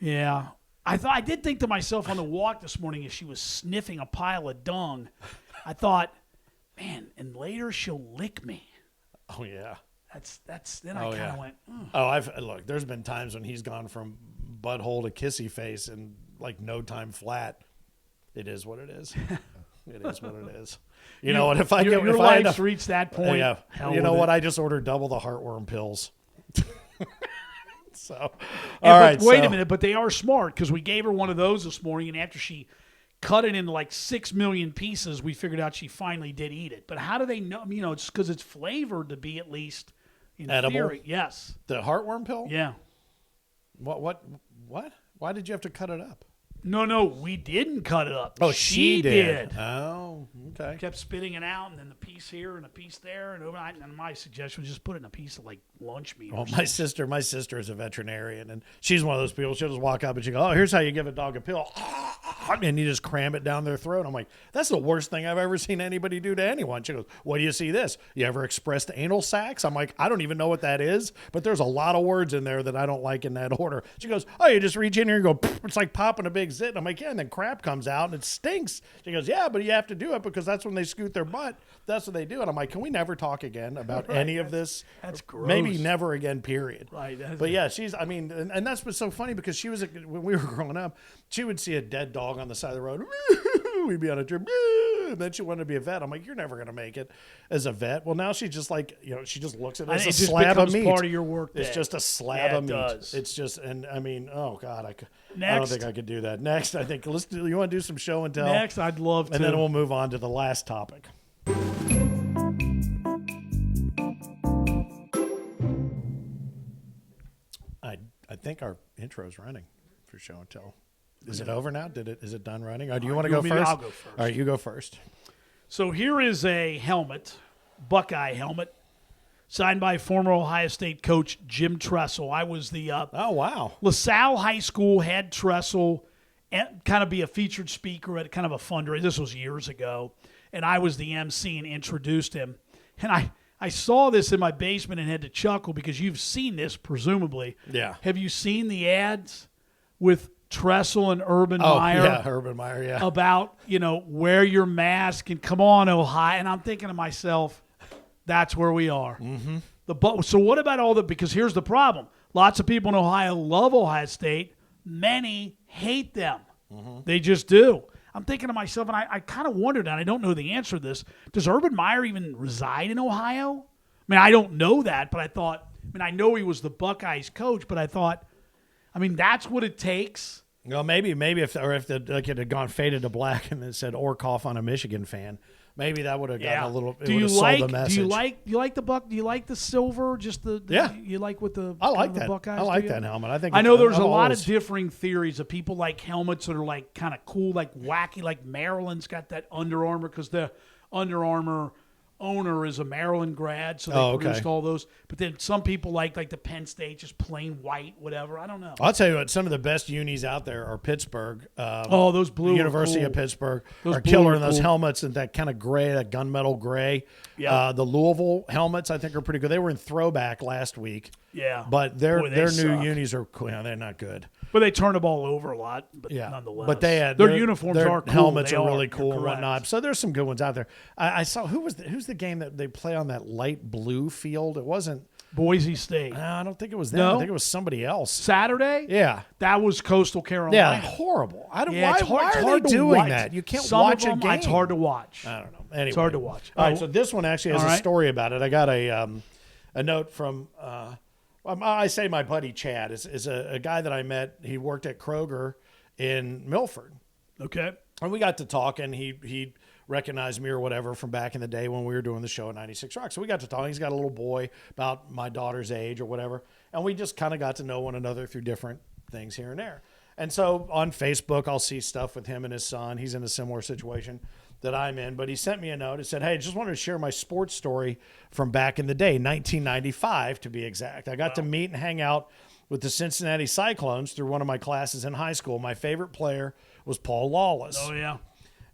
Yeah. I did think to myself on the walk this morning as she was sniffing a pile of dung, I thought, man, and later she'll lick me. Oh, yeah. Then I kind of went, Look, there's been times when he's gone from butthole to kissy face in like no time flat. It is what it is. It is what it is. You know what? If I your get if I life's end up, reached that point, yeah. hell You know with what? it. I just ordered double the heartworm pills. So, all And, right. but wait so- a minute, but they are smart because we gave her one of those this morning, and after she cut it into like 6 million pieces, we figured out she finally did eat it. But how do they know? You know, it's because it's flavored to be at least in Edible? theory. Yes. The heartworm pill? Yeah. What? Why did you have to cut it up? No, we didn't cut it up. Oh, she did. Oh, okay. Kept spitting it out, and then the piece here and a piece there, and my suggestion was just put it in a piece of like lunch meat. or Well, something. my sister is a veterinarian, and she's one of those people. She'll just walk up and she go, "Oh, here's how you give a dog a pill," and you just cram it down their throat. I'm like, that's the worst thing I've ever seen anybody do to anyone. She goes, "What do you see this? You ever expressed anal sacs?" I'm like, I don't even know what that is, but there's a lot of words in there that I don't like in that order. She goes, "Oh, you just reach in here and go, it's like popping a big zit." And I'm like, yeah, and then crap comes out and it stinks. She goes, "Yeah, but you have to do it because that's when they scoot their butt. That's what they do." And I'm like, can we never talk again about any of this? That's gross. Maybe never again, period. Right. But yeah, and that's what's so funny because when we were growing up, she would see a dead dog on the side of the road. We'd be on a trip. And then she wanted to be a vet. I'm like, you're never going to make it as a vet. Well, now she just like, she just looks at it as a it just slab of becomes meat. part of your work It's day. just a slab Yeah, of it meat. does. It's just, and I mean, oh God, I don't Next. think I could do that. Next, I think, you want to do some show and tell? Next, I'd love to. And then we'll move on to the last topic. I think our intro's running for show and tell. Is it over now? Is it done running? Or do you want to go want me to- first? I'll go first. All right, you go first. So here is a helmet, Buckeye helmet, signed by former Ohio State coach Jim Tressel. I was the Oh, wow. LaSalle High School had Tressel and kind of be a featured speaker at kind of a fundraiser. This was years ago. And I was the MC and introduced him. And I saw this in my basement and had to chuckle because you've seen this, presumably. Yeah. Have you seen the ads with Tressel and Urban Oh, Meyer? yeah, Urban Meyer, yeah. About, wear your mask and come on, Ohio. And I'm thinking to myself, that's where we are. Mm-hmm. So what about all the, because here's the problem. Lots of people in Ohio love Ohio State. Many hate them. Mm-hmm. They just do. I'm thinking to myself, and I kind of wondered, and I don't know the answer to this, does Urban Meyer even reside in Ohio? I mean, I don't know that, but I know he was the Buckeyes coach, but I thought, that's what it takes. Well, maybe if it had gone faded to black and it said Orkoff on a Michigan fan, maybe that would have gotten a little. It would have sold the message. Do you like the Do you like the silver? Just the Yeah. You like what the I like the that. Buckeyes I like do? that helmet. I know there's I've a lot always- of differing theories of people like helmets that are like kind of cool, like wacky. Like Maryland's got that Under Armour because the Under Armour owner is a Maryland grad, so they produced all those. But then some people like the Penn State, just plain white, whatever. I don't know. I'll tell you what. Some of the best unis out there are Pittsburgh. Those blue are University cool. of Pittsburgh Those are blue killer are in those cool. helmets and that kind of gray, that gunmetal gray. Yeah. The Louisville helmets I think are pretty good. They were in throwback last week. Yeah, But their Boy, they new suck. unis are cool. Yeah, they're not good. But they turn the ball over a lot. But Yeah, nonetheless, but they had their uniforms their are cool. helmets They are really They're cool and correct. whatnot. So there's some good ones out there. I saw who's the game that they play on that light blue field. It wasn't. Boise State. I don't think it was them. No? I think it was somebody else. Saturday? Yeah. That was Coastal Carolina. Yeah, horrible. I don't. Yeah, why it's hard, why it's are hard they to doing watch. that? You can't Some watch of a them, game. It's hard to watch. I don't know. Anyway. It's hard to watch. All right, so this one actually has All a right. story about it. I got a note from. I say my buddy Chad is a guy that I met. He worked at Kroger in Milford. Okay. And we got to talking. He recognized me or whatever from back in the day when we were doing the show at 96 Rock. So we got to talking. He's got a little boy about my daughter's age or whatever. And we just kind of got to know one another through different things here and there. And so on Facebook, I'll see stuff with him and his son. He's in a similar situation that I'm in. But he sent me a note. It said, hey, just wanted to share my sports story from back in the day, 1995 to be exact. I got to meet and hang out with the Cincinnati Cyclones through one of my classes in high school. My favorite player was Paul Lawless. Oh, yeah.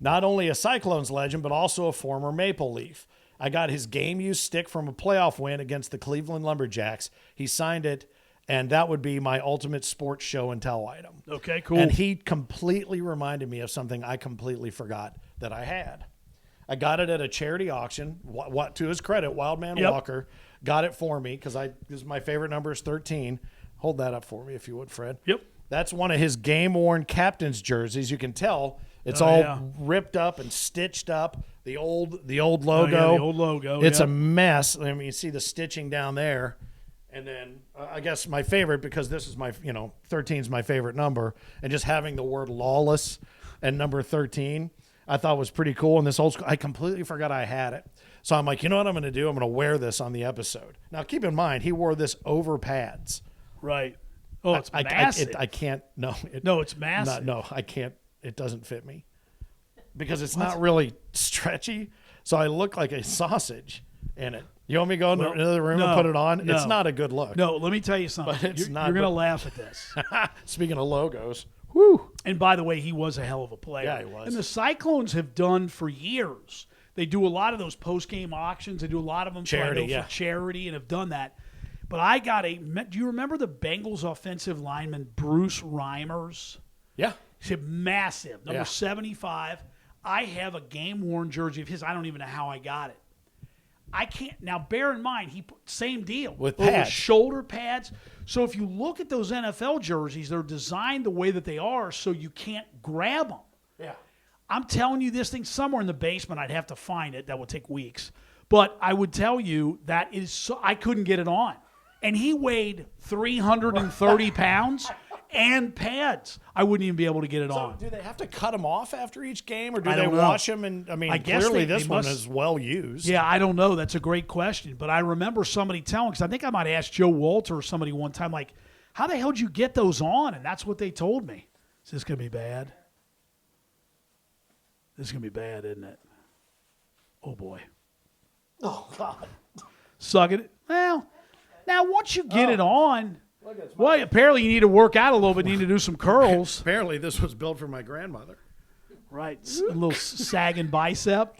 Not only a Cyclones legend, but also a former Maple Leaf. I got his game-used stick from a playoff win against the Cleveland Lumberjacks. He signed it, and that would be my ultimate sports show and tell item. Okay, cool. And he completely reminded me of something I completely forgot that I had. I got it at a charity auction. What to his credit, Wildman Walker got it for me because my favorite number is 13. Hold that up for me if you would, Fred. Yep. That's one of his game-worn captain's jerseys. You can tell It's Oh, all yeah. ripped up and stitched up. The old logo. Oh, yeah, the old logo. It's yeah. a mess. I mean, you see the stitching down there. And then I guess my favorite, because this is my, 13 is my favorite number, and just having the word lawless and number 13, I thought was pretty cool. And this old school, I completely forgot I had it. So I'm like, you know what I'm going to do? I'm going to wear this on the episode. Now, keep in mind, he wore this over pads. Right. Oh, it's massive. I can't, no. No, it's massive. No, I can't, it doesn't fit me. Because it's not really stretchy. So I look like a sausage in it. You want me to go into another room and put it on? No. It's not a good look. No, let me tell you something. But it's not. You're going to laugh at this. Speaking of logos, whoo. And by the way, he was a hell of a player. Yeah, he was. And the Cyclones have done for years. They do a lot of those post-game auctions. They do a lot of them Charity, for charity and have done that. But I got do you remember the Bengals offensive lineman, Bruce Reimers? Yeah. He's massive, number Yeah. 75. I have a game-worn jersey of his. I don't even know how I got it. I can't. Now, bear in mind, same deal. With Those pads. shoulder pads. So if you look at those NFL jerseys, they're designed the way that they are so you can't grab them. Yeah. I'm telling you this thing somewhere in the basement. I'd have to find it. That would take weeks. But I would tell you that is so, I couldn't get it on. And he weighed 330 pounds and pads. I wouldn't even be able to get it on. Do they have to cut them off after each game, or do I they don't know. wash them? And I mean, I guess clearly they this one must- is well used. Yeah, I don't know. That's a great question. But I remember somebody telling, because I think I might have asked Joe Walter or somebody one time, like, how the hell did you get those on? And that's what they told me. Is this going to be bad? This is going to be bad, isn't it? Oh, boy. Oh God. Suck it. Well, now once you get it on, well, apparently you need to work out a little bit. You need to do some curls. Apparently, this was built for my grandmother. Right. A little sagging bicep.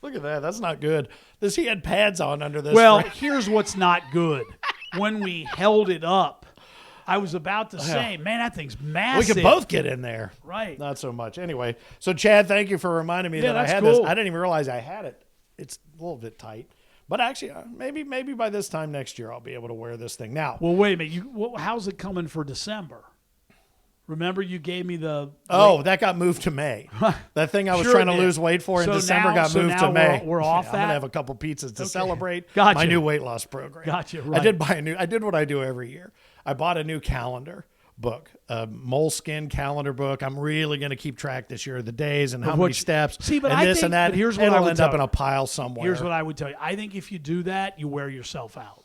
Look at that. That's not good. He had pads on under this. Well, here's what's not good. When we held it up, I was about to say, man, that thing's we massive. could both get in there. Right. Not so much. Anyway, so Chad, thank you for reminding me Yeah, that I that's had cool. this. I didn't even realize I had it. It's a little bit tight. But actually, maybe by this time next year, I'll be able to wear this thing. Now, Well, wait a minute. How's it coming for December? Remember you gave me the... that got moved to May. That thing I was Sure trying it to did. lose weight for in So December now- got so moved now to May. we're off I'm that? gonna have a couple pizzas to celebrate Gotcha. my new weight loss program. Gotcha, I right. did I did what I do every year. I bought a new calendar book, a moleskin calendar book. I'm really going to keep track this year of the days and how many steps. See, but and I this think, and that. but here's what it'll I would end up tell in you. a pile somewhere. Here's what I would tell you. I think if you do that, you wear yourself out.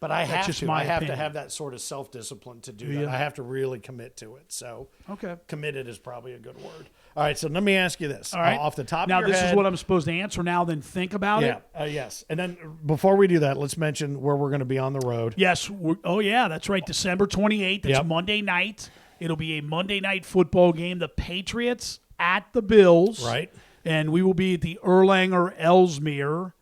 But I have just to. my I have to opinion. have that sort of self-discipline to do you? that. I have to really commit to it. So Okay. committed is probably a good word. All right. So let me ask you this. All right. Off the top now, of your this head. is what I'm supposed to answer now, then think about Yeah. it. Yes. And then before we do that, let's mention where we're going to be on the road. Yes. Oh, yeah, that's right. December 28th. It's Yep. Monday night. It'll be a Monday night football game. The Patriots at the Bills. Right. And we will be at the Erlanger Ellesmere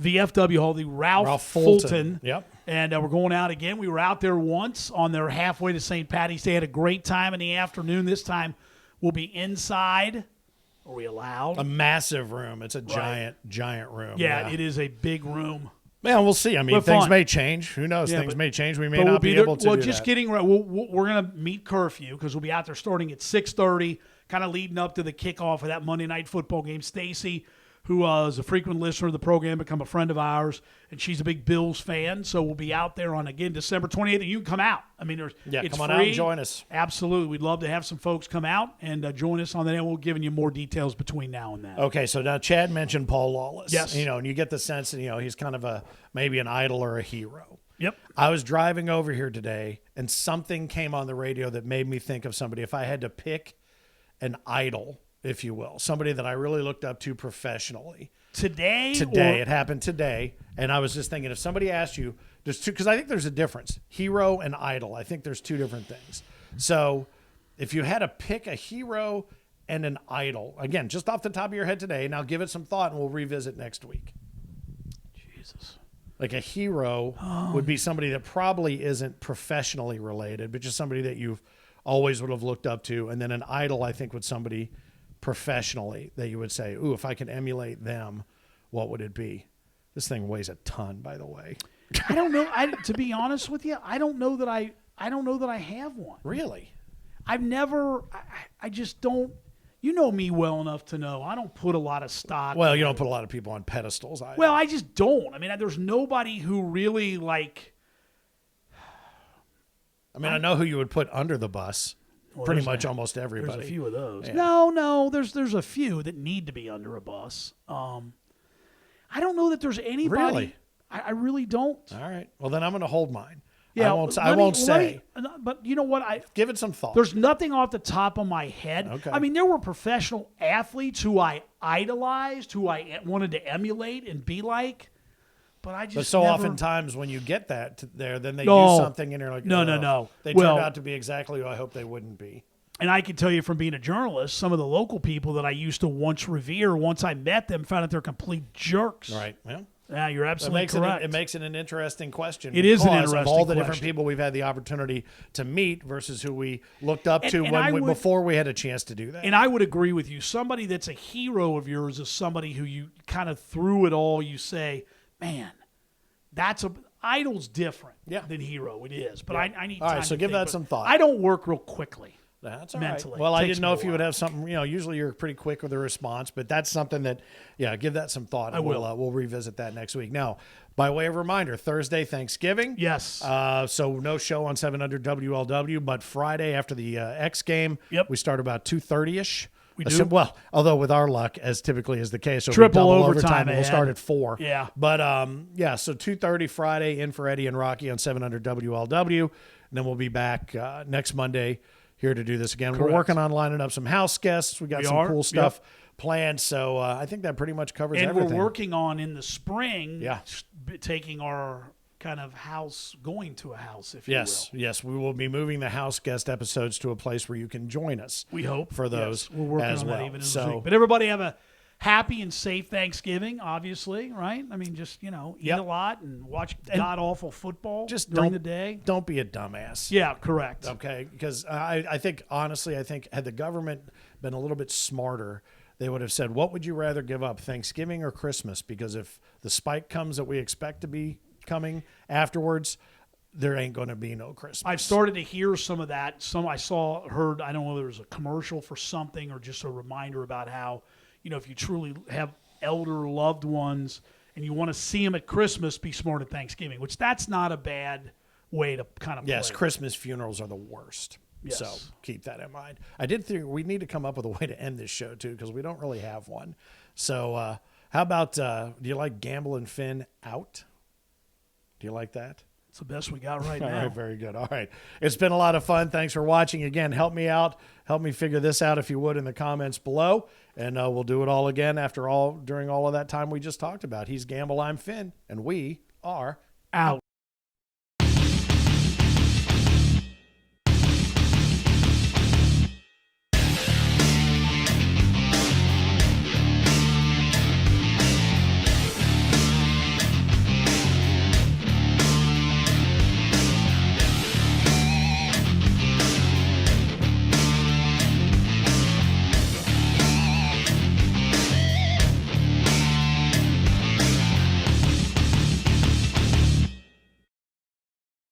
VFW Hall, the Ralph Fulton. Yep. And we're going out again. We were out there once on their halfway to St. Patty's Day. Had a great time in the afternoon. This time we'll be inside. Are we allowed? A massive room. It's a giant room. Yeah, it is a big room. Man, we'll see. I mean, But things fun. may change. Who knows? Yeah, Things but- may change. We may But not we'll be there- able to well, do just that. kidding. We're going to meet curfew because we'll be out there starting at 6:30, kind of leading up to the kickoff of that Monday night football game. Stacy, who is a frequent listener of the program, become a friend of ours, and she's a big Bills fan. So we'll be out there on, again, December 28th, and you can come out. I mean, it's come on free. out and join us. Absolutely. We'd love to have some folks come out and join us on that, and we'll give you more details between now and then. Okay, so now Chad mentioned Paul Lawless. Yes. And you get the sense that, he's kind of maybe an idol or a hero. Yep. I was driving over here today, and something came on the radio that made me think of somebody. If I had to pick an idol, if you will, somebody that I really looked up to professionally. Today, It happened today, and I was just thinking, if somebody asked you, because I think there's a difference, hero and idol. I think there's two different things. So if you had to pick a hero and an idol, again, just off the top of your head today, now give it some thought, and we'll revisit next week. Jesus. Like a hero would be somebody that probably isn't professionally related, but just somebody that you've always would have looked up to. And then an idol, I think, would somebody professionally that you would say, ooh, if I could emulate them, what would it be? This thing weighs a ton, by the way. I don't know. To be honest with you, I don't know that I have one. Really? I've never. I just don't. You know me well enough to know I don't put a lot of stock. Well, you don't put a lot of people on pedestals either. Well, I just don't. I mean, there's nobody who really like. I mean, I know who you would put under the bus. Well, Pretty much almost everybody. There's a few of those. Yeah. No, there's a few that need to be under a bus. I don't know that there's anybody. Really? I really don't. All right. Well, then I'm going to hold mine. Yeah, I won't say. But you know what? Give it some thought. There's nothing off the top of my head. Okay. I mean, there were professional athletes who I idolized, who I wanted to emulate and be like, but I just But so never... oftentimes when you get that there, then they No. do something and you're like, No. They Well- turned out to be exactly who I hope they wouldn't be. And I can tell you from being a journalist, some of the local people that I used to once revere, once I met them, found out they're complete jerks. Right. Well, Yeah, you're absolutely correct. it makes it an interesting question. It is an because interesting of all the different question. people we've had the opportunity to meet versus who we looked up to and before we had a chance to do that. And I would agree with you. Somebody that's a hero of yours is somebody who you kind of through it all, you say, man, idol's different than hero. It is. But I need all time right, so to give think. that But some thought. I don't work real quickly. That's all mentally. right. Well, I Takes didn't me know a if you would while. have something. Usually you're pretty quick with a response, but that's something that, give that some thought. I will. We'll revisit that next week. Now, by way of reminder, Thursday, Thanksgiving. Yes. So no show on 700 WLW, but Friday after the X game, Yep. we start about 2:30ish. We do? Well, although with our luck, as typically is the case, it'll be Triple double overtime We'll ahead. start at 4. Yeah. But so 2:30 Friday in for Eddie and Rocky on 700 WLW, and then we'll be back next Monday here to do this again. Correct. We're working on lining up some house guests. We got some are. cool stuff planned, so I think that pretty much covers And everything. we're working on in the spring, Yeah. taking our kind of house, going to a house, if you Yes, will. yes, we will be moving the house guest episodes to a place where you can join us. We hope for those Yes, we're working as on well. that even this So- week. But everybody have a happy and safe Thanksgiving, obviously, right? I mean, just eat Yep. a lot and watch god awful football Just during don't the day. Don't be a dumbass. Yeah, correct. Okay, because I think honestly, had the government been a little bit smarter, they would have said, "What would you rather give up, Thanksgiving or Christmas?" Because if the spike comes that we expect to be coming afterwards, there ain't going to be no Christmas. I've started to hear some of that. Heard. I don't know whether it was a commercial for something or just a reminder about how, if you truly have elder loved ones and you want to see them at Christmas, be smart at Thanksgiving. Which that's not a bad way to kind of Yes, play it. Christmas funerals are the worst. Yes. So keep that in mind. I did think we need to come up with a way to end this show too, because we don't really have one. So how about do you like Gamble and Finn out? Do you like that? It's the best we got right All now. right, very good. All right. It's been a lot of fun. Thanks for watching. Again, help me out. Help me figure this out if you would in the comments below. And we'll do it all again during all of that time we just talked about. He's Gamble, I'm Finn, and we are Out.